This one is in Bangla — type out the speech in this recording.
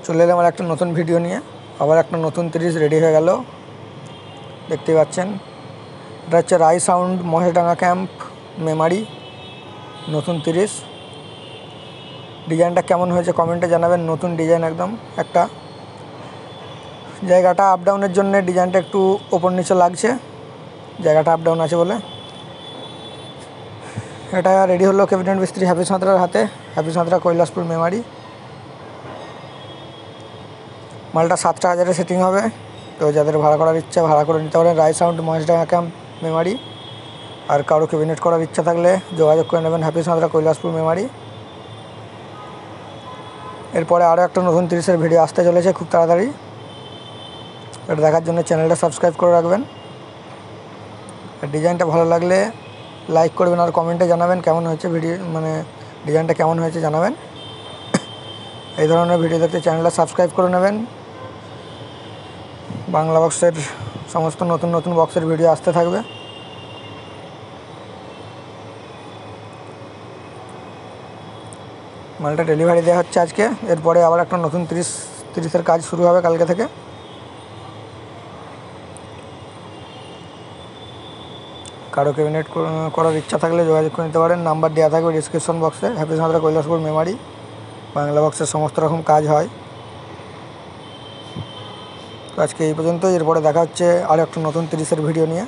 চলে এলাম আর একটা নতুন ভিডিও নিয়ে। আবার একটা নতুন 30 রেডি হয়ে গেল, দেখতে পাচ্ছেন। এটা হচ্ছে রাই সাউন্ড মহেশডাঙ্গা ক্যাম্প মেমারি নতুন 30। ডিজাইনটা কেমন হয়েছে কমেন্টে জানাবেন। নতুন ডিজাইন একদম। একটা জায়গাটা আপ ডাউনের জন্য ডিজাইনটা একটু ওপর নিচে লাগছে, জায়গাটা আপ ডাউন আছে বলে। এটা রেডি হলো ক্যাবিনেট মিস্ত্রি হ্যাপি সাঁতরার হাতে, হ্যাপি সাঁতরা কৈলাসপুর মেমারি। মালটা 7 হাজারে সেটিং হবে, তো যাদের ভাড়া করার ইচ্ছা ভাড়া করে নিতে পারেন। রাই সাউন্ড মহেশডাঙ্গা ক্যাম্প মেমারি। আর কারো ক্যাবিনেট করার ইচ্ছা থাকলে যোগাযোগ করে নেবেন হ্যাপি সাঁতরা কৈলাসপুর মেমারি। এরপরে আরও একটা নতুন 30-এর ভিডিও আসতে চলেছে খুব তাড়াতাড়ি। এটা দেখার জন্য চ্যানেলটা সাবস্ক্রাইব করে রাখবেন। আর ডিজাইনটা ভালো লাগলে লাইক করবেন আর কমেন্টে জানাবেন কেমন হয়েছে ভিডিও, মানে ডিজাইনটা কেমন হয়েছে জানাবেন। এই ধরনের ভিডিও দেখতে চ্যানেলটা সাবস্ক্রাইব করে নেবেন। বাংলা বক্সের সমস্ত নতুন নতুন বক্সের ভিডিও আসতে থাকবে। মালটা ডেলিভারি দেওয়া হচ্ছে আজকে। এরপরে আবার একটা নতুন 30-এর কাজ শুরু হবে কালকে থেকে। কারো ক্যাবিনেট করার ইচ্ছা থাকলে যোগাযোগ করে নিতে পারেন। নাম্বার দেওয়া থাকবে ডিসক্রিপশন বক্সে। হ্যাপি সাঁতরা কৈলাসপুর মেমারি। বাংলা বক্সের সমস্ত রকম কাজ হয়। তো আজকে এই পর্যন্ত। এরপরে দেখা হচ্ছে আর একটা নতুন 30-এর ভিডিও নিয়ে।